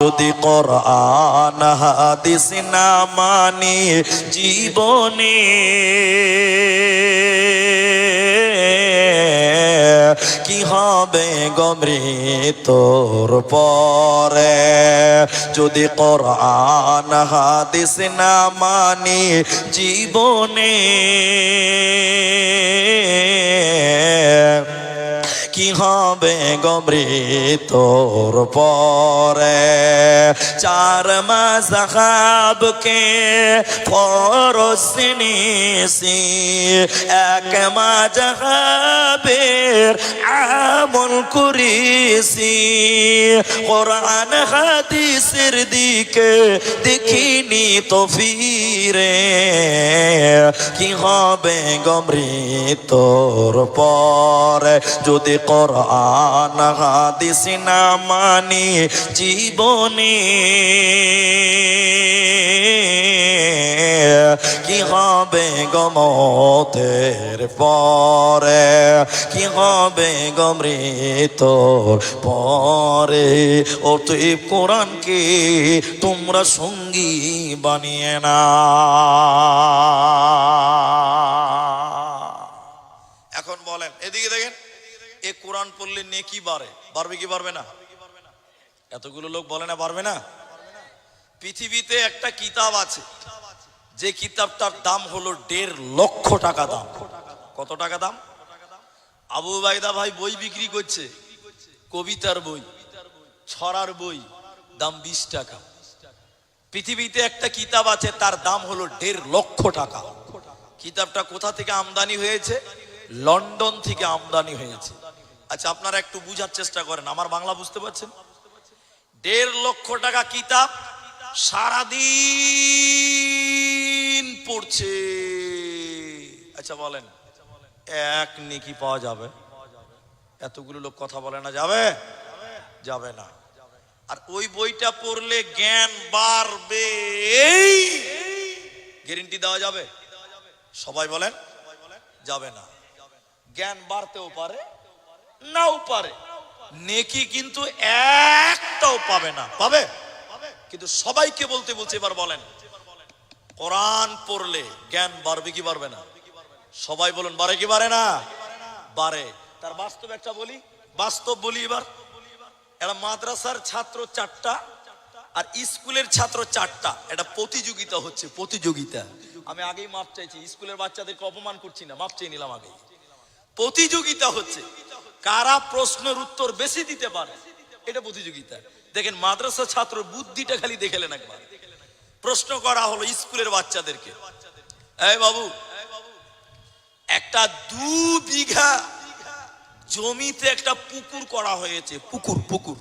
যদি কোরআন হাদিস না মানি জীবনে কি হবে গো মৃত্যুর পরে। যদি কোরআন হাদিস না মানি জীবনে কি হবে গো মৃত্যুর পরে। চার মাযহাবকে ফরজ নিয়েছি, এক মাযহাবের আমল করেছি। কোরআন হাদিসের দিকে দেখিনি তো ফিরে কি হবে গো মৃত্যুর পরে। যদি কোরআন হাদিস না মানি জীবনে কি হবে গো মওতের পরে, কি হবে গো মৃত্যুর পরে। অতএব কোরআনকে তোমরা সঙ্গী বানিয়ে না। এখন বলেন, এদিকে দেখেন, এ কোরআন পড়লে নেকি বাড়বে কি বাড়বে না? এতগুলো লোক বলে না বাড়বে না। পৃথিবীতে একটা কিতাব আছে, যে কিতাবটার দাম হলো 1.5 লক্ষ টাকা দাম। কত টাকা দাম? আবু উবাইদা ভাই বই বিক্রি করছে, কবিতার বই, ছড়ার বই, দাম 20 টাকা। পৃথিবীতে একটা কিতাব আছে, তার দাম হলো 1.5 লক্ষ টাকা। কিতাবটা কোথা থেকে আমদানি হয়েছে? লন্ডন থেকে আমদানি হয়েছে। আচ্ছা, আপনারা একটু বুঝার চেষ্টা করেন, আমার বাংলা বুঝতে পারছেন? 1.5 লক্ষ টাকা কিতাব, সারাদিন পড়ছে। আচ্ছা বলেন, এক নেকি পাওয়া যাবে? এতগুলো লোক কথা বলে না যাবে? যাবে না। আর ওই বইটা পড়লে জ্ঞান বাড়বে, গ্যারান্টি দেওয়া যাবে? সবাই বলেন যাবে না। জ্ঞান বাড়তেও পারে, নাও পারে, নেকি কিন্তু একটাও পাবে না। পাবে? কিন্তু সবাইকে বলতে বলছে, এবার বলেন, কোরআন পড়লে জ্ঞান বাড়বে কি বাড়বে না? সবাই বলুন, বাড়ে কি বাড়ে না? বাড়ে। তার বাস্তব একটা বলি, বাস্তব বলি এবার। এটা মাদ্রাসার ছাত্র 4টা আর স্কুলের ছাত্র 4টা, এটা প্রতিযোগিতা হচ্ছে, প্রতিযোগিতা। আমি আগেই মাপ চাইছি, স্কুলের বাচ্চাদেরকে অপমান করছি না, মাপ চেয়ে নিলাম আগেই। প্রতিযোগিতা হচ্ছে, কারা প্রশ্নের উত্তর বেশি দিতে পারে, এটা প্রতিযোগিতা। দেখেন মাদ্রাসা ছাত্র বুদ্ধিটা খালি দেখলেন একবার। প্রশ্ন করা হলো স্কুলের বাচ্চাদেরকে, এই বাবু, একটা 2 বিঘা জমিতে একটা পুকুর করা হয়েছে, পুকুর পুকুর,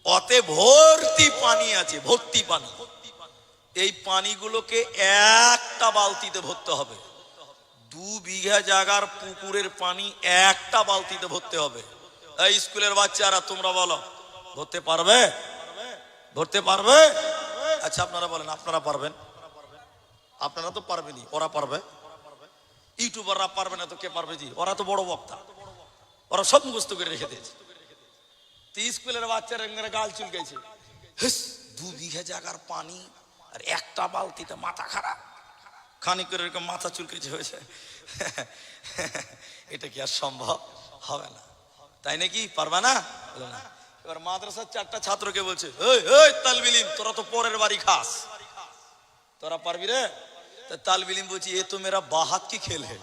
অতে ভর্তি পানি আছে, ভর্তি পানি। এই পানিগুলোকে একটা বালতিতে ভরতে হবে। 2 বিঘা জায়গার পুকুরের পানি একটা বালতিতে ভরতে হবে। এই স্কুলের বাচ্চারা তোমরা বলো, ভরতে পারবে? ভরতে পারবে? আচ্ছা আপনারা বলেন, আপনারা পারবেন? আপনারা তো পারবেনই, ওরা পারবে? ইউটিউবাররা পারবে না তো কে পারবে? জি, ওরা তো বড় বক্তা, ওরা সব মুখস্থ করে রেখে দিয়েছে। স্কুলের বাচ্চারা গাল চুলকাইছে, 2 বিঘা জায়গার পানি আর একটা বালতিতে, মাথা খারাপ। খানিক করে এরকম মাথা চুলকেছে হয়েছে, এটা কি আর সম্ভব? হবে না, তাই নাকি? পারবা না? বলে না। এবার মাদ্রাসার 4টা ছাত্রকে বলছে, এই তালবিলিম, তোরা তো পরের বাড়ি খাস, তোরা পারবি রে? তালবিলিম বলছি, এ তো মেরা বাহাত কি খেল হে।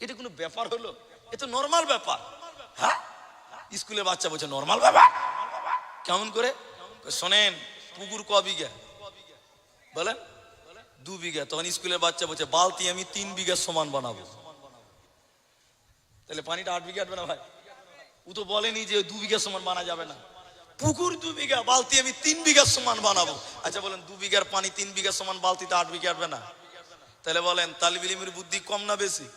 এটা কোনো ব্যাপার হলো? এ তো নর্মাল ব্যাপার। হ্যাঁ, স্কুলের বাচ্চা বলছে নর্মাল ব্যাপার। কেমন করে? শোনেন, পুকুর ক বিঘা? বলেন 2 বিঘা। তখন স্কুলের বাচ্চা বলছে, বালতি আমি 3 বিঘা সমান বানাবো। তাহলে পানিটা 8 বিঘা আটবে না ভাই? ও তো বলেনি যে 2 বিঘা সমান বানা যাবে না। পুকুর 2 বিঘা, বালতি আমি 3 বিঘা সমান বানাবো। আচ্ছা বলেন, 2 বিঘার পানি 3 বিঘা সমান, বালতিতে 8 বিঘা আটবে না? তাহলে বলেন, তালিব ইলমের বুদ্ধি কম না বেশি?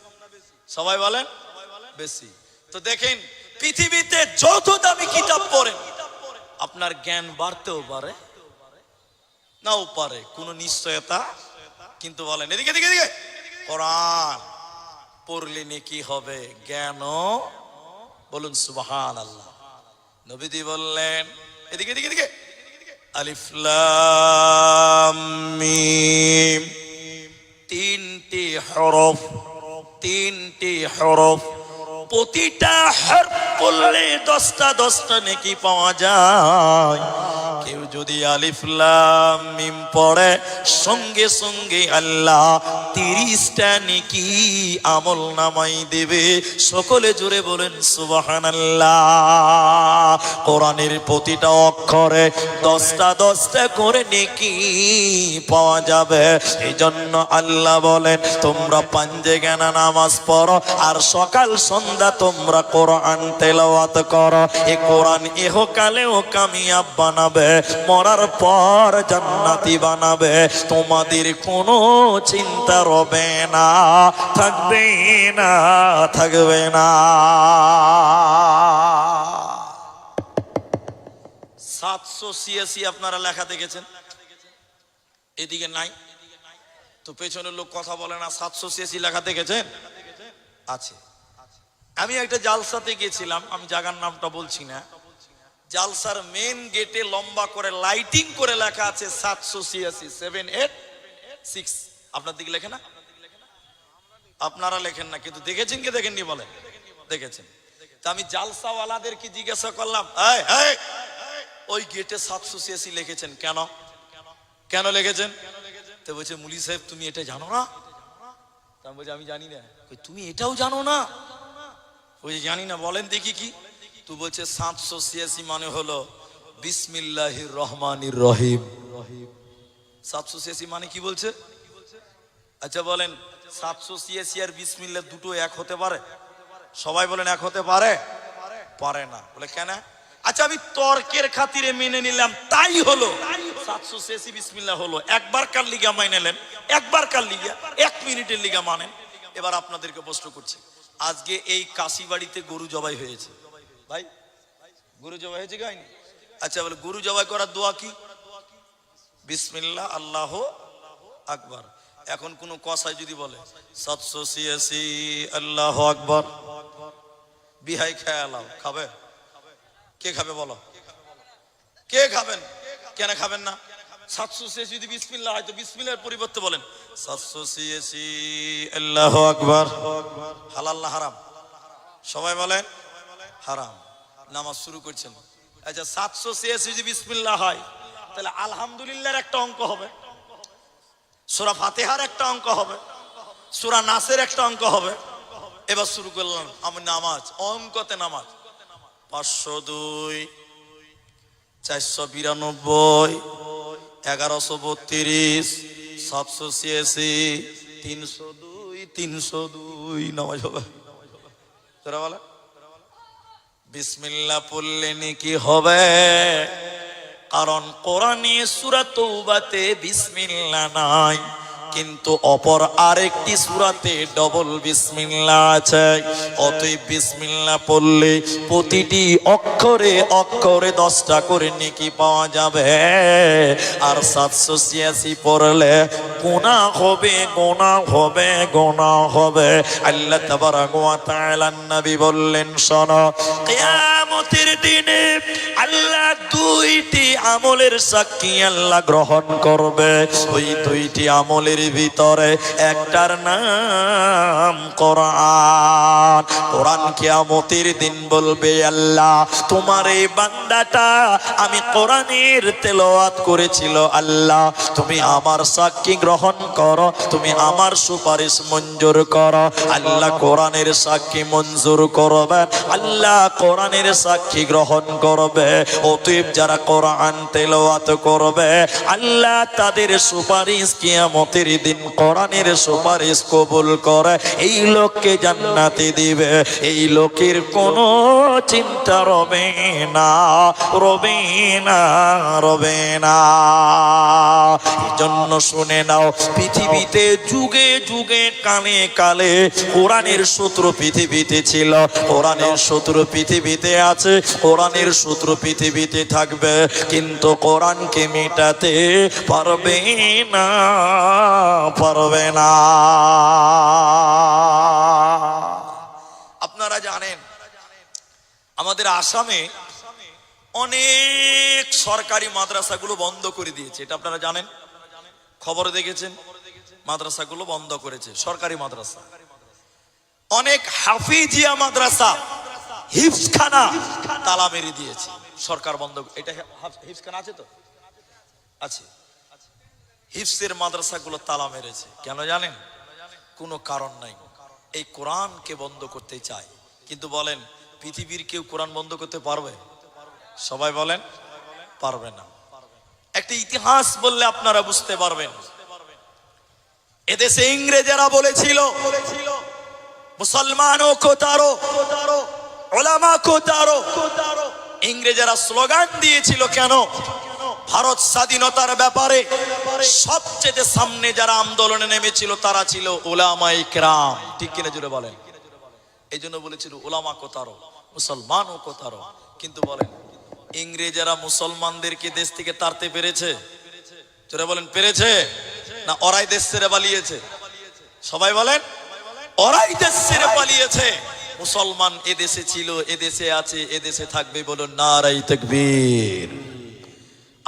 সবাই বলেন বেশি। তো দেখেন, পৃথিবীতে যত দামি কিতাব পড়েন, আপনার জ্ঞান বাড়তেও পারে, নাও পারে, কোনো নিশ্চয়তা কিন্তু বলেন। এদিকে এদিকে এদিকে, কোরআন পড়লে নেকি হবে, জ্ঞান বলুন সুবহানাল্লাহ। নবীজি বললেন, এদিকে এদিকে এদিকে, আলিফ লাম মিম, তিনটি হরফ, তিনটি হরফ, প্রতিটা হরফ পড়লে 10টা 10টা নেকি পাওয়া যায়। কেউ যদি আলিফ লাম মিম পড়ে সঙ্গে সঙ্গে আল্লাহ 30টা নেকি আমল নামাই দেবে। সকলে জোরে বলেন সুবহানাল্লাহ। কোরআনের প্রতিটা অক্ষরে 10টা 10টা করে নেকি পাওয়া যাবে। এই জন্য আল্লাহ বলেন তোমরা পাঞ্জে গানা নামাজ পড়ো আর সকাল সন্ধ্যা তোমরা কোরআন তেলাওয়াত করো। এই কোরআন ইহকালেও কামিয়াব বানাবে, মরার পর জান্নাতি বানাবে। তোমাদের কোনো চিন্তা রবে না, থাকবে না, থাকবে না। 786 আপনারা লেখা দেখেছেন, এদিকে নাই তো পেছনের লোক কথা বলে না। 786 লেখা দেখেছেন? আছে। আমি একটা জালসাতে গেছিলাম, আমি জায়গার নামটা বলছি না। জালসার মেন গেটে লম্বা করে লাইটিং করে লেখা আছে 786 786। আপনার দিকে লেখে না? আপনারা লেখেন না, কিন্তু দেখেছেন কি দেখেননি বলেন? দেখেছেন। তা আমি জালসাওয়ালাদেরকে জিজ্ঞাসা করলাম, ওই গেটে 786 লিখেছেন কেন? কেন লিখেছেন? তো বলছে মুলি সাহেব তুমি এটা জানো না? তা বলছে আমি জানি না। তুমি এটাও জানো না? বলছে জানি না। বলেন দেখি কি? তুই বলছে 786 মানে হলো বিসমিল্লাহির রহমানির রহিম। 786 মানে কি বলছে? আচ্ছা বলেন 786 আর বিসমিল্লাহ দুটো এক হতে পারে? সবাই বলেন এক হতে পারে? পারে না। বলে কেন? আচ্ছা আমি তর্কের খাতিরে মেনে নিলাম, তাই হলো 786 বিসমিল্লাহ হলো। একবার কার লিগা মাইনে নেন, একবার কার লিগা 1 মিনিটের লিগা মানেন। এবার আপনাদেরকে প্রশ্ন করছি, আজকে এই কাশিবাড়িতে গরু জবাই হয়েছে ভাই, গরু জবাই হয়েছে গাইনি? আচ্ছা বলে গরু জবাই করার দোয়া কি? বিসমিল্লাহ আল্লাহ আকবার। এখন কোন কসাই যদি বলে 786 আল্লাহ আকবার, বিহাই খেয়ালাও খাবে? কে খাবে বলো? কে খাবেন? কেন খাবেন না? 786 যদি বিসমিল্লাহ হয় তো বিসমিল্লাহর পরিবর্তে বলেন 786 আল্লাহু আকবার। হালাল না হারাম? সবাই বলেন হারাম। নামাজ শুরু করছেন। আচ্ছা 786 যদি বিসমিল্লাহ হয় তাহলে আলহামদুলিল্লাহর একটা অঙ্ক হবে, সূরা ফাতিহার একটা অঙ্ক হবে, সূরা নাসের একটা অঙ্ক হবে। এবার শুরু করলাম আমি নামাজ, অঙ্কতে নামাজ 502 492 1132 786 302 302 নামাজ হবে। তোরা বলে বিসমিল্লাহ পড়লে নাকি হবে? কারণ কোরআনে সূরা তওবাতে বিসমিল্লাহ নাই, কিন্তু অপর আরেকটি সূরাতে ডবল বিসমিল্লাহ আছে। অতএব বিসমিল্লাহ পড়লে প্রতিটি অক্ষরে অক্ষরে 10টা করে নেকি পাওয়া যাবে। আর 786 পড়লে গুনাহ হবে, গুনাহ হবে, গুনাহ হবে। আল্লাহ তাবারাকা ওয়া তাআলা নবী বললেন শোনো, কিয়ামতের দিনে আল্লাহ 2টি আমলের সাক্ষী আল্লাহ গ্রহণ করবে। ওই 2টি আমলের ভিতরে একটার নাম কোরআন। কোরআন কিয়ামতের দিন বলবে আল্লাহ তোমার এই বান্দাটা আমি কোরআনের তেলাওয়াত করেছিল, আল্লাহ তুমি আমার সাক্ষী গ্রহণ করো, তুমি আমার সুপারিশ মঞ্জুর করো। আল্লাহ কোরআনের সাক্ষী মঞ্জুর করবে, আল্লাহ কোরআনের সাক্ষী গ্রহণ করবে। অতএব যারা কোরআন তেলাওয়াত করবে আল্লাহ তাদের সুপারিশ কিয়ামতের দিন কোরআনের সুপারিশ কবুল করে এই লোককে জান্নাতে দিবে। এই লোকের কোনো চিন্তা রবে না, রবে না, রবে না। এজন্য শুনে নাও, পৃথিবীতে যুগে যুগে কালে কালে কোরআনের শত্রু পৃথিবীতে ছিল, কোরআনের শত্রু পৃথিবীতে আছে, কোরআনের শত্রু পৃথিবীতে থাকবে, কিন্তু কোরআনকে মেটাতে পারবে না, পারবে না। আপনারা জানেন আমাদের আসামে অনেক সরকারি মাদ্রাসাগুলো বন্ধ করে দিয়েছে, এটা আপনারা জানেন, খবরে দেখেছেন। মাদ্রাসাগুলো বন্ধ করেছে, সরকারি মাদ্রাসা। অনেক হাফিজিয়া মাদ্রাসা, হিফজখানা তালা মেরে দিয়েছে, সরকার বন্ধ। এটা হিফজখানা আছে তো, আছে। হিফজের মাদ্রাসাগুলো তালা মেরেছে, কেন জানেন? কোনো কারণ নাই, এই কোরআনকে বন্ধ করতে চায়। কিন্তু বলেন, পৃথিবীর কেউ কোরআন বন্ধ করতে পারবে? সবাই বলেন পারবে না। একটা ইতিহাস বললে আপনারা বুঝতে পারবেন। এদেশে ইংরেজেরা বলেছিল মুসলমানও কো তারো, উলামা কো তারো। ইংরেজেরা স্লোগান দিয়েছিল কেন? ভারত স্বাধীনতার ব্যাপারে সবচেয়ে সামনে যারা আন্দোলনে নেমেছিল তারা ছিল উলামায়ে কেরাম, ঠিক কিনা জুড়ে বলেন। এই জন্য বলেছিল উলামা কো তারো, মুসলমানও কো তারো। কিন্তু বলেন, ইংরেজেরা মুসলমানদেরকে দেশ থেকে তাড়তে পেরেছে? জোরে বলেন, পেরেছে না ওরাই দেশ ছেড়ে পালিয়েছে? সবাই বলেন, ওরাই দেশ ছেড়ে পালিয়েছে। মুসলমান এদেশে ছিল, এদেশে আছে, এদেশে থাকবে, বলুন নারায়ে তাকবীর।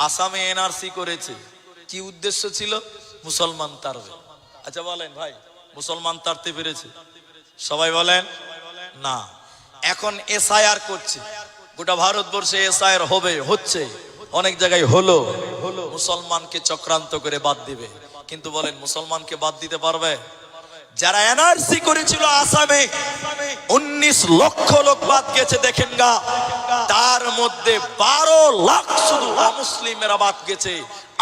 আসামে এনআরসি করেছে, কি উদ্দেশ্য ছিল? মুসলমান তাড়বে। আচ্ছা বলেন ভাই, মুসলমান তাড়তে পেরেছে? সবাই বলেন না। এখন এসআইআর করছে, গোটা ভারতবর্ষে এসআইআর হবে, হচ্ছে, অনেক জায়গায় হলো। মুসলমানকে চক্রান্ত করে বাদ দিবে। কিন্তু বলেন, মুসলমানকে বাদ দিতে পারবে? যারা এনআরসি করেছিল আসামে 19 লক্ষ লোক বাদ গেছে, দেখেন গা, তার মধ্যে 12 লাখ শুধু অমুসলিমেরা বাদ গেছে।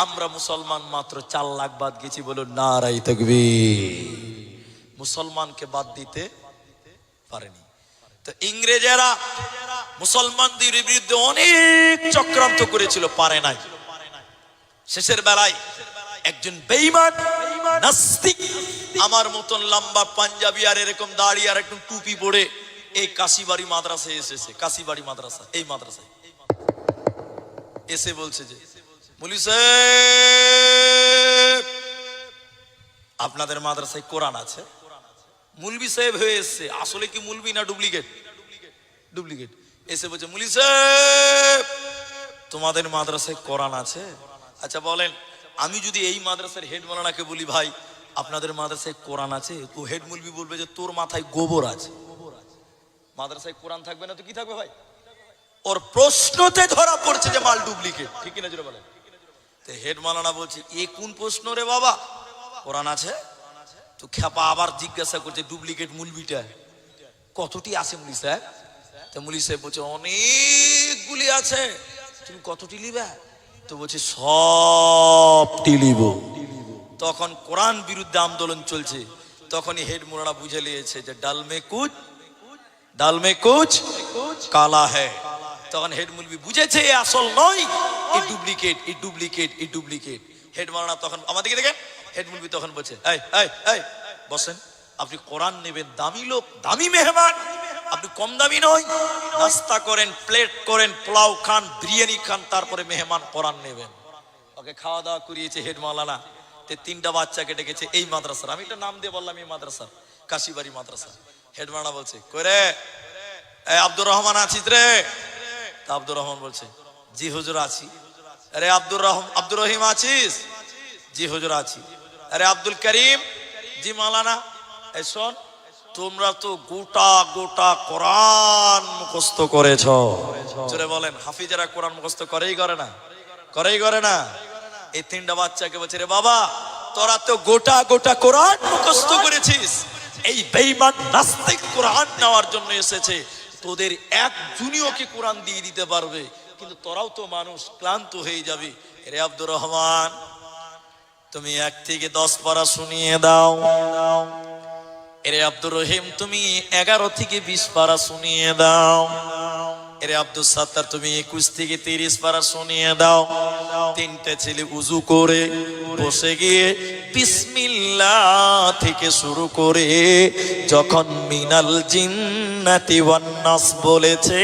আমরা মুসলমান মাত্র 4 লাখ বাদ গেছি, বলুন নারায়ে তাকবীর। মুসলমানকে বাদ দিতে পারেনি। তো ইংরেজেরা মুসলমানদের বিরুদ্ধে অনেক চক্রান্ত করেছিল, পারে নাই। শেষের বেলায় একজন বেঈমান নাস্তিক, আমার মতন লম্বা পাঞ্জাবি আর এরকম দাড়ি আর একদম টুপি পরে এই কাশিবাড়ি মাদ্রাসায় এসেছে। কাশিবাড়ি মাদ্রাসা, এই মাদ্রাসায় এসে বলছে যে, মৌলভী সাহেব, আপনাদের মাদ্রাসায় কোরআন আছে? মৌলভী সাহেব হয়ে এসছে, আসলে কি মৌলভী না ডুপ্লিকেট? ডুপ্লিকেট। এসে বলছে, মৌলভী সাহেব, তোমাদের মাদ্রাসায় কোরআন আছে? আচ্ছা বলেন, আমি যদি এই মাদ্রাসার হেড মাওলানাকে বলি, ভাই আপনাদের মাদ্রাসায় কোরআন আছে, তো হেড মৌলভী বলবে যে তোর মাথায় গোবর আছে। মাদ্রাসায় কোরআন থাকবে না তো কি থাকবে ভাই? ওর প্রশ্নতে ধরা পড়ছে যে মাল ডুপ্লিকেট, ঠিক কিনা জোরে বলেন। তো হেড মাওলানা বলছে, এ কোন প্রশ্ন রে বাবা, কোরআন আছে? তো খেপা আবার জিজ্ঞাসা করছে, ডুপ্লিকেট মৌলভীটা কতটি আছে মৌলভী সাহেব? তো মৌলভী সাহেব বলছে, অনেকগুলি আছে। তুমি কতটি লিবা? তো বলছে, সবটি লিব। তখন কোরআন বিরুদ্ধে আন্দোলন চলছে। তখনই হেড মাওলানা বুঝে নিয়েছে যে ডাল মে কুছ কালা হ্যায়। তখন হেড মৌলভী বুঝেছে এ আসল নয়, এই ডুপ্লিকেট, এই ডুপ্লিকেট, এই ডুপ্লিকেট। হেড মাওলানা তখন আমাদেরকে দেখেন, হেড মৌলভী তখন বলছে, এই এই এই বসেন, আপনি কোরআন নেবেন, দামি লোক, দামি মেহমান, আপনি কম দামি নয়। নাস্তা করেন, প্লেট করেন, পোলাও খান, বিরিয়ানি খান, তারপরে মেহমান কোরআন নেবেন। ওকে খাওয়া দাওয়া করিয়েছে হেড মাওলানা। 3টা বাচ্চাকে ডেকেছে এই মাদ্রাসার, আমি একটা নাম দিয়ে বললাম, এই মাদ্রাসার কাশিবাড়ি মাদ্রাসা। হেড মাওলানা বলছে, কইরে আব্দুর রহমান আছিস রে? তা আব্দুর রহমান বলছে, জি হুজুর আছি। আরে আব্দুর রহিম আছিস? জি হুজুর আছি। আরে আব্দুল করিম? জি মাওলানা। এই শোন, তোমরা তো গোটা গোটা কোরআন মুখস্থ করেছো। জোরে বলেন, হাফিজেরা কোরআন মুখস্থ করেই করে না? করেই করে না? এই 3টা বাচ্চাকে বলছে, রে বাবা, তোরা তো গোটা গোটা কোরআন মুখস্থ করেছিস, এই বেঈমান নাস্তিক কোরআন নেওয়ার জন্য এসেছে, তোদের একজনও কি কোরআন দিয়ে দিতে পারবে? কিন্তু তোরাও তো মানুষ, ক্লান্ত হয়ে যাবে। রে আব্দুর রহমান, তুমি 1 থেকে 10 পারা শুনিয়ে দাও। এরে আব্দুর রহিম, তুমি 11 থেকে 20 পারা শুনিয়ে দাও। এরে আব্দুল সাত্তার, তুমি 21 থেকে 30 পারা শুনিয়ে দাও। 3টে ছেলে উজু করে বসে গিয়ে বিসমিল্লাহ থেকে শুরু করে যখন মিনাল জিন্নাতি ওয়ান নাস বলেছে,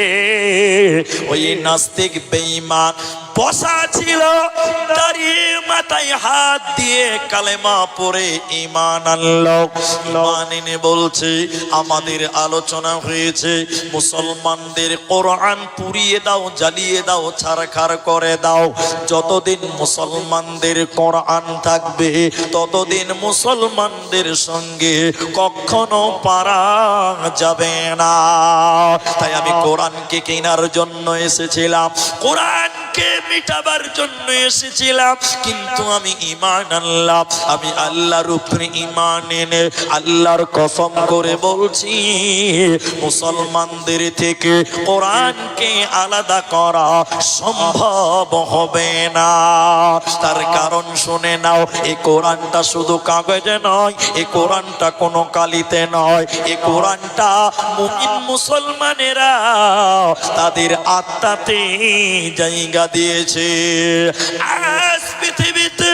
ওই নাস্তিক বেঈমান বসা ছিল, দাঁড়িয়ে মাথায় হাত দিয়ে কালেমা পড়ে ঈমান আনলো। ঈমান এনে বলছে আমাদের আলোচনা হয়েছে মুসলমানদের কোরআন পুড়িয়ে দাও, জ্বালিয়ে দাও, ছারখার করে দাও। যতদিন মুসলমানদের কোরআন থাকবে ততদিন মুসলমানদের সঙ্গে কখনো পারা যাবে না। তাই আমি কোরআনকে কেনার জন্য এসেছিলাম, কোরআনকে মিটাবার জন্য এসেছিলাম, কিন্তু আমি ঈমান আনলাম। আমি আল্লাহর উপরে ঈমান এনে আল্লাহর কসম করে বলছি মুসলমানদের থেকে কোরআনকে আলাদা করা সম্ভব হবে না। তার কারণ শুনে নাও, এই কোরআনটা শুধু কাগজে নয়, এই কোরআনটা কোনো কালিতে নয়, এই কোরআনটা মুমিন মুসলমানেরা তাদের আত্মাতে জায়গা দিয়েছে। আজ পৃথিবীতে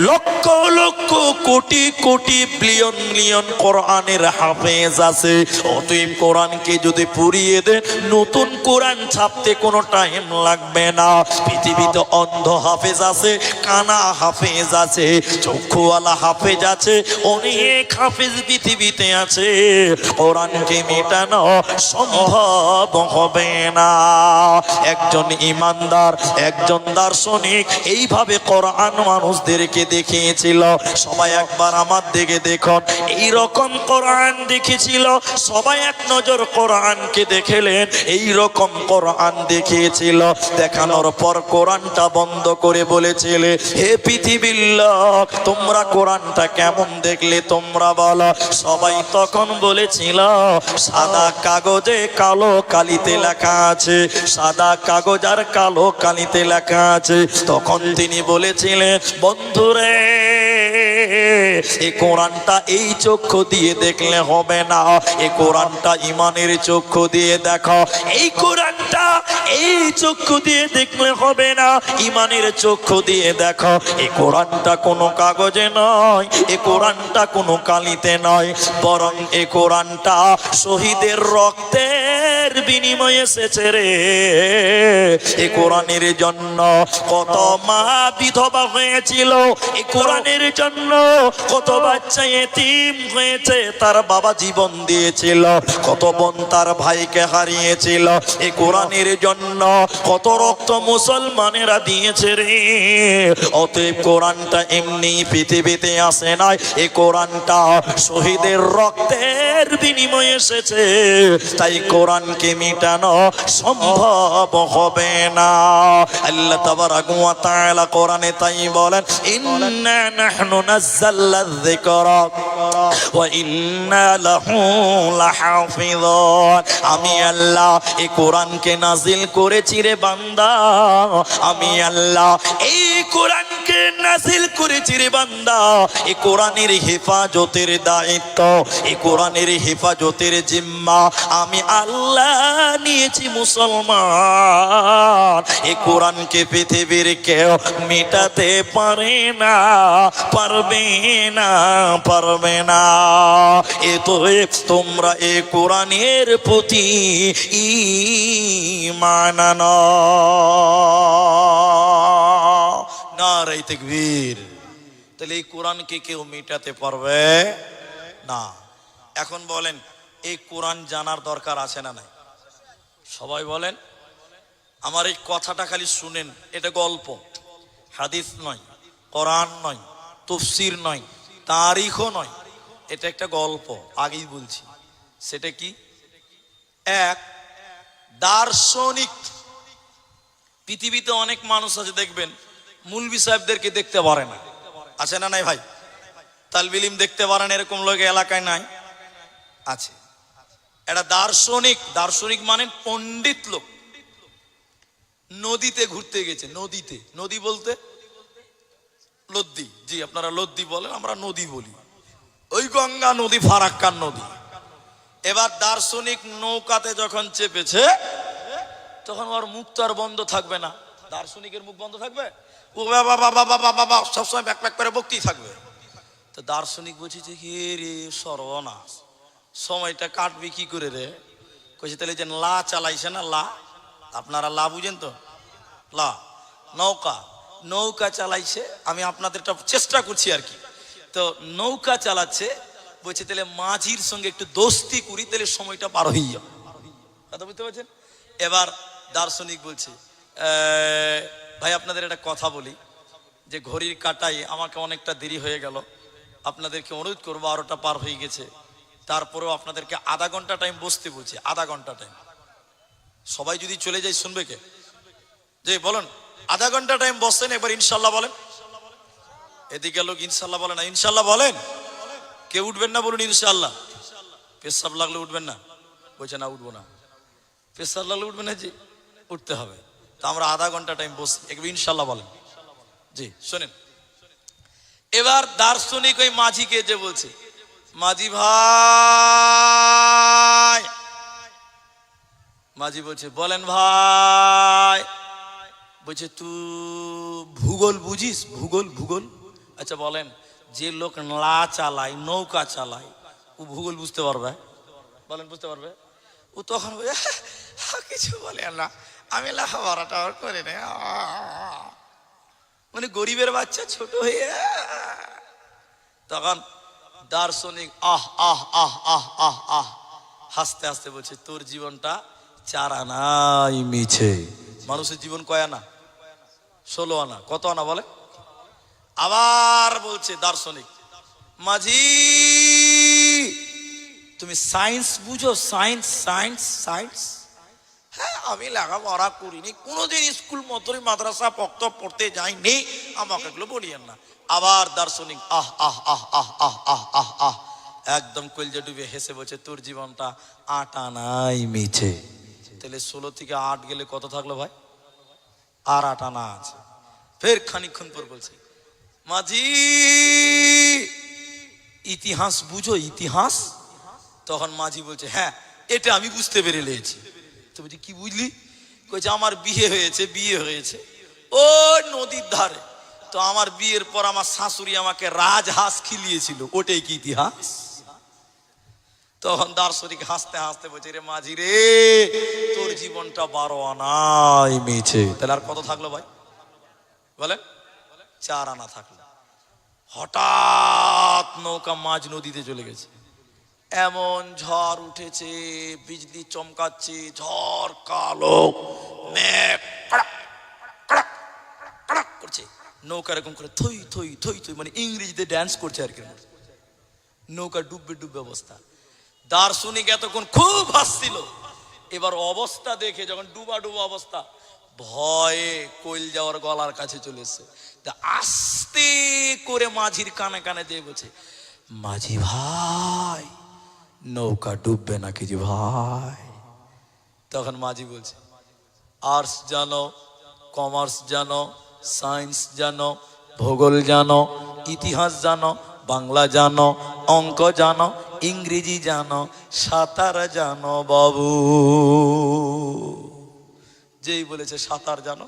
লক্ষ লক্ষ কোটি কোটি বিলিয়ন বিলিয়ন কোরআনের হাফেজ আছে। অতএব কোরআনকে যদি পুড়িয়ে দেন, নতুন কোরআন ছাপতে কোনো টাইম লাগবে না। পৃথিবীতে অন্ধ হাফেজ আছে, কানা হাফেজ আছে, চক্ষুওয়ালা হাফেজ আছে, অনেক হাফেজ পৃথিবীতে আছে। কোরআনকে মেটানো সম্ভব হবে না। একজন ইমানদার, একজন দার্শনিক এইভাবে কোরআন মানুষদেরকে দেখিয়েছিল। সবাই একবার আমার দিকে দেখুন, এইরকম কোরআন দেখেছিল। সবাই এক নজর কোরআনকে দেখলেন, এইরকম কোরআন দেখিয়েছিল। দেখানোর পর কোরআনটা বন্ধ করে বলেছিলে, হে পৃথিবীর লোক, তোমরা কোরআনটা কেমন দেখলে তোমরা বলো। সবাই তখন বলেছিল সাদা কাগজে কালো কালিতে লেখা আছে, সাদা কাগজ আর কালো কালিতে লেখা আছে। তখন তিনি বলেছিলেন, বন্ধুরে এই কোরআনটা এই চক্ষু দিয়ে দেখলে হবে না, এই কোরআনটা ঈমানের চক্ষু দিয়ে দেখো। এই কোরআনটা এই চক্ষু দিয়ে দেখলে হবে না, ঈমানের চক্ষু দিয়ে দেখো। এই কোরআনটা কোনো কাগজে নয়, এই কোরআনটা কোনো কালিতে নয়, বরং এই কোরআনটা শহীদের রক্তের বিনিময়ে এসেছে রে। এই কোরআনের জন্য কত মা বিধবা হয়েছিল, এই কোরআনের জন্য কত বাচ্চা এতিম হয়েছে, তার বাবা জীবন দিয়েছিল, কত বোন তার ভাইকে হারিয়েছিল। এই কোরআনের জন্য কত রক্ত মুসলমানেরা দিয়েছে রে। অতএব কোরআনটা এমনি পৃথিবীতে আসে নাই, এই কোরআনটা শহীদের রক্তের বিনিময়ে এসেছে। তাই কোরআনকে মিটানো সম্ভব হবে না। আল্লাহ তাবারাক ওয়া তাআলা কোরআনে তাই বলেন, ইন্না নাহনু নাযালনা যিকরা ওয়া ইন্না লাহু লাহাফিযুন। আমি আল্লাহ এই কোরআনকে নাজিল করেছি রে বান্দা, আমি আল্লাহ এই কোরআনকে নাজিল করেছি রে বান্দা। এই কোরআনের হেফাজতের দায়িত্ব, এই কোরআনের হেফাজতের জিম্মা আমি আল্লাহ নিয়েছি মুসলমান। এই কোরআনকে পৃথিবীর কেউ মেটাতে পারে না, পারবে না, পারবে না। এ তো তোমরা এই কোরআনের প্রতি ঈমান আনো। নারে তাকবীর। তাহলে এই কোরআনকে কেউ মেটাতে পারবে না। এখন বলেন, এই কোরআন জানার দরকার আছে না নাই? সবাই বলেন। আমার এই কথাটা খালি শুনেন, এটা গল্প, হাদিস নয়, কোরআন নয়, তাফসীর নয়, তারিখও নয়, এটা একটা গল্প। আগেই বলছি, সেটা কি? এক দার্শনিক। পৃথিবীতে অনেক মানুষ আছে দেখবেন মৌলভী সাহেবদেরকে দেখতে পারে না, আছে না নাই ভাই? তালবে ইলম দেখতে পারেন, এরকম লোক এলাকায় নাই? আছে। এটা দার্শনিক। দার্শনিক মানে পণ্ডিত লোক। নদীতে ঘুরতে গেছে, নদীতে, নদী বলতে লদ্দি, জি আপনারা লদ্দি বলেন, আমরা নদী বলি। ওই গঙ্গা নদী, ফারাক্কার নদী। এবার দার্শনিক নৌকাতে যখন চেপেছে, তখন ওর মুখ তো আর বন্ধ থাকবে না। দার্শনিকের মুখ বন্ধ থাকবে? ও বাবা বাবা বাবা বাবা সবসময় ব্যাক ব্যাক করে বকতেই থাকবে। তো দার্শনিক বলছে যে হে রে সর্বনাশ, সময়টা কাটবে কি করে রে? কইছে তাহলে যে লা চালাইছে না, লা, আপনারা লা বুঝেন তো? লা নৌকা, নৌকা চালাইছে, আমি আপনাদেরটা চেষ্টা করছি আর কি। তো নৌকা চালাচ্ছে, বলছে তাহলে মাঝির সঙ্গে একটু দোস্তি করি, তাহলে সময়টা পার হয়ে যাবে। কথা বুঝতে পারছেন? এবার দার্শনিক বলছে, ভাই আপনাদের একটা কথা বলি, যে ঘড়ির কাটাই আমাকে অনেকটা দেরি হয়ে গেল, আপনাদেরকে অনুরোধ করবো, 12টা পার হয়ে গেছে, তারপরেও আপনাদেরকে আধা ঘন্টা টাইম বসতে বলছি, আধা ঘন্টা টাইম। সবাই যদি চলে যায় শুনবে কে? যে বলেন আধা ঘন্টা টাইম বসছেন, এবার ইনশাল্লাহ বলেন। এদিকে লোক ইনশাল্লাহ বলে না, ইনশাল্লাহ বলেন। কেউ উঠবেন না, বলুন ইনশাল্লাহ। পেশাব লাগলে উঠবেন না? বলছে না উঠবো না। পেশাব লাগলে উঠবেন না? জি উঠতে হবে। তা আমরা আধা ঘন্টা টাইম বসছি, একবার ইনশাল্লাহ বলেন। জি শোনেন, এবার দার্শনিক ওই মাঝিকে যে বলছে, মাঝি ভাই। মাঝি বলছে বলেন ভাই। বলছে তুই ভূগোল বুঝিস? ভূগোল? ভূগোল? আচ্ছা বলেন, যে লোক লা চালায়, নৌকা চালায়, ও ভূগোল বুঝতে পারবে? বলেন বুঝতে পারবে? ও তখন কিছু বলে না, আমি লেখাপড়াটা করে না, মানে গরিবের বাচ্চা ছোট হয়ে। তখন দার্শনিক আহ আহ আহ আহ আহ আহ হাসতে হাসতে বলছে, তোর জীবনটা 4 আনাই মিছে। মানুষের জীবন কয় আনা? 16 আনা। কত আনা বলে? আবার বলছে দার্শনিক, মাঝি তুমি সায়েন্স বুঝো? Science science science? হ্যাঁ, আমি লেখাপড়া করিনি, কোনোদিন স্কুল মতই মাদ্রাসা পড়তে যাইনি, আমাকে এগুলো বলিয়েন না। আবার দার্শনিক আহ আহ আহ আহ আহ আহ আহ আহ একদম কলজে ডুবে হেসে বলছে, তোর জীবনটা 8 আনাই মিছে। তাহলে 16 থেকে 8 গেলে কত থাকলো ভাই? আর 8 আনা আছে। ফের খানিকক্ষণ পর বলছে, মাঝি ইতিহাস বুঝো? ইতিহাস? তখন মাঝি বলছে, হ্যাঁ এটা আমি বুঝতে পেরে লেছি। তো বলছি কি বুঝলি? কইছে আমার বিয়ে হয়েছে, বিয়ে হয়েছে ও নদীর ধারে। তো আমার বিয়ের পর আমার শাশুড়ি আমাকে রাজহাঁস খিলিয়েছিল, ওটাই কি ইতিহাস? তখন দার্শনিক হাসতে হাসতে বলছে, রে মাঝি রে, তোর জীবনটা 12 আনাই মিছে। তাহলে আর কত থাকলো ভাই বলেন? 4 আনা থাকলো। হঠাৎ নৌকা মাঝ নদীতে চলে গেছে, এমন ঝড় উঠেছে, বিজলি চমকাচ্ছে, ঝড় কালো মেঘ কড়াক কড়াক কড়াক করছে, নৌকা এরকম করে থই থই থই থই, মানে ইংরেজিতে ড্যান্স করছে আর কি। নৌকা ডুববে ডুববে অবস্থা। দার্শনিক এতক্ষণ খুব হাসছিল, এবার অবস্থা দেখে যখন ডুবা ডুবা অবস্থা, ভয়ে কইল যাওয়ার গলার কাছে চলে এসছে। আস্তে করে মাঝির কানে কানে দিয়ে বলছে, মাঝি ভাই নৌকা ডুববে নাকি যে ভাই? তখন মাঝি বলছে, আর্টস জানো, কমার্স জানো, সায়েন্স জানো, ভূগোল জানো, ইতিহাস জানো, বাংলা জানো, অঙ্ক জানো, ইংরেজি জানো, সাঁতার জানো বাবু? যেই বলেছে সাঁতার জানো,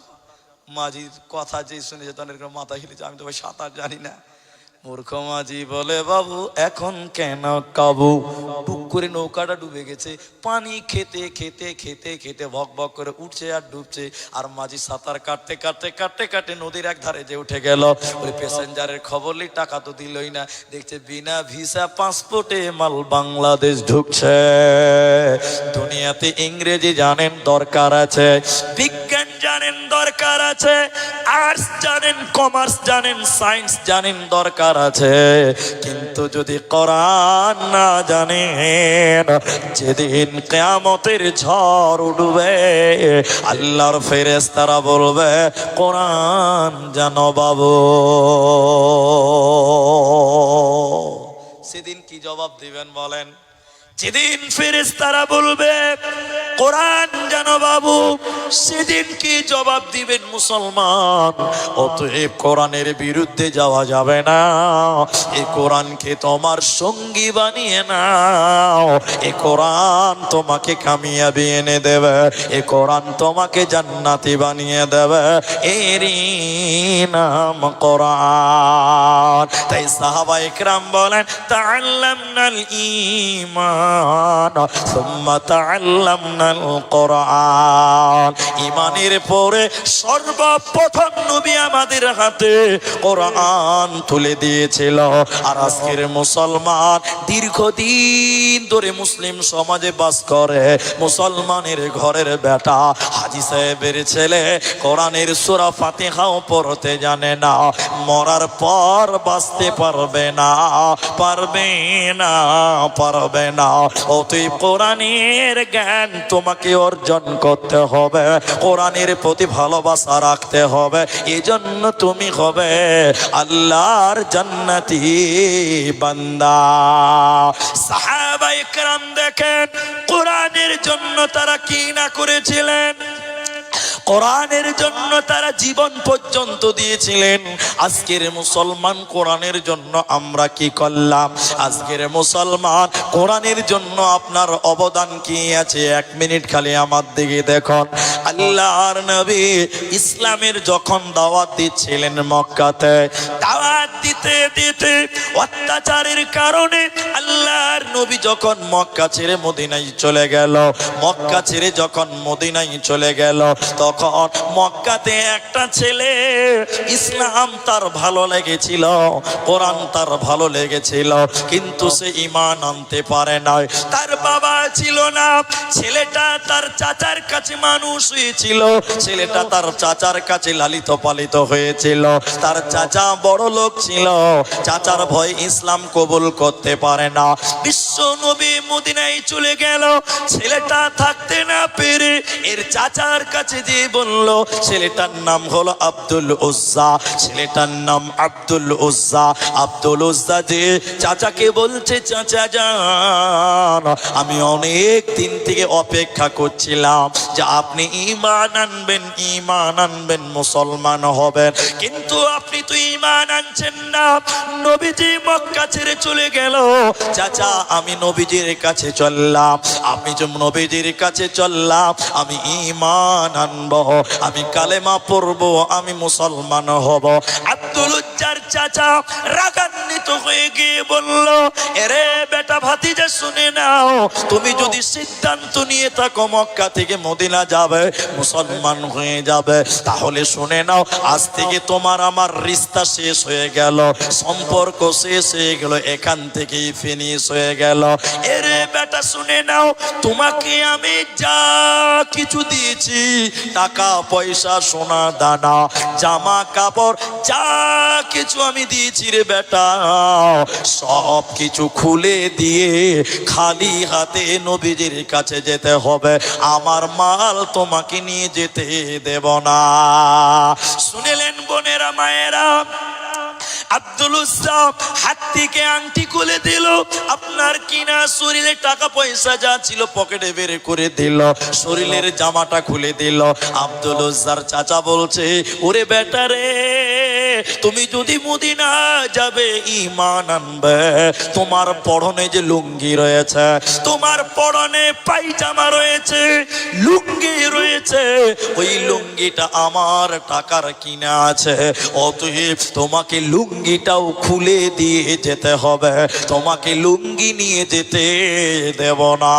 মাঝির কথা যেই শুনেছে তখন এরকম মাথা হিলেছে, আমি তো ভাই সাঁতার জানি না। মূর্খ মাঝি বলে, বাবু এখন কেন কাবু? টুক করে নৌকাটা ডুবে গেছে, পানি খেতে খেতে খেতে খেতে ভক ভক করে উঠছে আর ডুবছে। আর মাঝি সাঁতার কাটতে কাটতে কাটতে কাটতে নদীর এক ধারে যে উঠে গেল। ওই প্যাসেঞ্জারের খবর লি, টাকা তো দিলই না, দেখছে বিনা ভিসা পাসপোর্টে মাল বাংলাদেশ ঢুকছে। দুনিয়াতে ইংরেজি জানেন দরকার আছে, বিজ্ঞান জানেন দরকার আছে, আর্টস জানেন, কমার্স জানেন, সায়েন্স জানেন দরকার আছে, কিন্তু যদি কোরআন না জানেন, যেদিন কিয়ামতের ঝড় উঠবে আল্লাহর ফেরেশতারা বলবে, কোরআন জানো বাবু। সেদিন কি জবাব দিবেন বলেন? যেদিন ফেরেশতারা বলবে কোরআন জানো বাবু, সেদিন কি জবাব দিবেন মুসলমান? অতএব কোরআনের বিরুদ্ধে যাওয়া যাবে না। এই কোরআনকে তোমার সঙ্গী বানিয়ে নাও, এই কোরআন তোমাকে কামিয়াবি এনে দেবে, এই কোরআন তোমাকে জান্নাতি বানিয়ে দেবে, এরই নাম কোরআন। ঈমান। তাই সাহাবায়ে কেরাম বলেন তাআল্লামনাল ঈমান সুম্মা তাআল্লামনাল কোরআন। ঈমানের পরে সর্বপ্রথম নবী আমাদের হাতে কোরআন তুলে দিয়েছিল। আর আজকের মুসলমান দীর্ঘদিন ধরে মুসলিম সমাজে বাস করে, মুসলমানের ঘরের বেটা হাজী সাহেবের ছেলে কোরআনের সূরা ফাতিহাও পড়তে জানে না, মরার পর বাঁচতে পারবে না, পারবে না, পারবে না। অতএব কোরআনের জ্ঞান তোমাকে অর্জন করতে হবে, কোরআনের প্রতি ভালোবাসা রাখতে হবে, এজন্য তুমি হবে আল্লাহর জান্নাতি বান্দা। সাহাবায়ে কেরাম দেখেন কোরআনের জন্য তারা কি না করেছিলেন, কোরআনের জন্য তারা জীবন পর্যন্ত দিয়েছিলেন। আজকের মুসলমান কোরআনের জন্য আমরা কি করলাম? আজকের মুসলমান কোরআনের জন্য আপনার অবদান কি আছে? 1 মিনিট খালি আমার দিকে দেখুন। আল্লাহর নবী ইসলামের যখন দাওয়াত দিচ্ছিলেন মক্কাতে, দাওয়াত দিতে দিতে অত্যাচারের কারণে আল্লাহর নবী যখন মক্কা ছেড়ে মদিনায় চলে গেল, মক্কা ছেড়ে যখন মদিনায় চলে গেল, তখন মক্কাতে একটা ছেলে ইসলাম তার ভালো লেগেছিল, কোরআন তার ভালো লেগেছিল, কিন্তু সে ঈমান আনতে পারে না। তার বাবা ছিল না, ছেলেটা তার চাচার কাছে মানুষ হয়েছিল, ছেলেটা তার চাচার কাছে লালিত পালিত হয়েছিল। তার চাচা বড় লোক ছিল, চাচার ভয় ইসলাম কবুল করতে পারে না। বিশ্ব নবী মদিনায় চলে গেল, ছেলেটা থাকতে না পেরে এর চাচার কাছে যে বলল, ছেলেটার নাম হলো আব্দুল উজ্জা, ছেলেটার নাম আব্দুল উজ্জা। আব্দুল উজ্জা যে চাচাকে বলছে, চাচা যান আমি অনেক দিন থেকে অপেক্ষা করছিলাম যে আপনি ঈমান আনবেন, ঈমান আনবেন, মুসলমান হবেন, কিন্তু আপনি তো ঈমান আনছেন না। নবীজি মক্কা ছেড়ে চলে গেল, চাচা আমি নবীজির কাছে চললাম, আমি যে নবীজির কাছে চললাম, আমি ঈমান আনবো, আমি কালেমা পড়বো, আমি মুসলমান হব। আব্দুল উজ্জার চাচা রাগান্বিত হয়ে গিয়ে বলল, এরে বেটা ভাতিজা শুনে নাও, তুমি যদি সিদ্ধান্ত নিয়ে থাকো মক্কা থেকে মদিনা যাবে, মুসলমান হয়ে যাবে, তাহলে শুনে নাও আজ থেকে তোমার আমার রিশতা শেষ হয়ে গেল, সম্পর্ক শেষ হয়ে গেল, এখান থেকেই ফিনিশ হয়ে গেল। এরে বেটা শুনে নাও, তোমাকে আমি যা কিছু দিয়েছি, টাকা পয়সা সোনা দানা জামা কাপড় যা কিছু আমি দিয়েছি রে বেটা, সব কিছু খুলে দিয়ে খালি হাতে নবীজির কাছে যেতে হবে, আমার মাল তোমাকে নিয়ে যেতে দেব না। শুনেলেন বোনেরা মায়েরা, আব্দুল উজ্জা হাত থেকে আংটি খুলে দিল, আপনার কিনা শরীরে টাকা পয়সা যা ছিল পকেটে বের করে দিল, শরীরের জামাটা খুলে দিল। আব্দুল উজ্জার চাচা বলছে, ওরে বেটা রে, তুমি যদি মদিনা যাবে ঈমান আনবে, তোমার পরনে যে লুঙ্গি রয়েছে, তোমার পরনে পায়জামা রয়েছে, লুঙ্গি রয়েছে, ওই লুঙ্গিটা আমার টাকার কিনা আছে, অতএব তোমাকে লুঙ্গিটাও খুলে দিয়ে যেতে হবে, তোমাকে লুঙ্গি নিয়ে যেতে দেব না।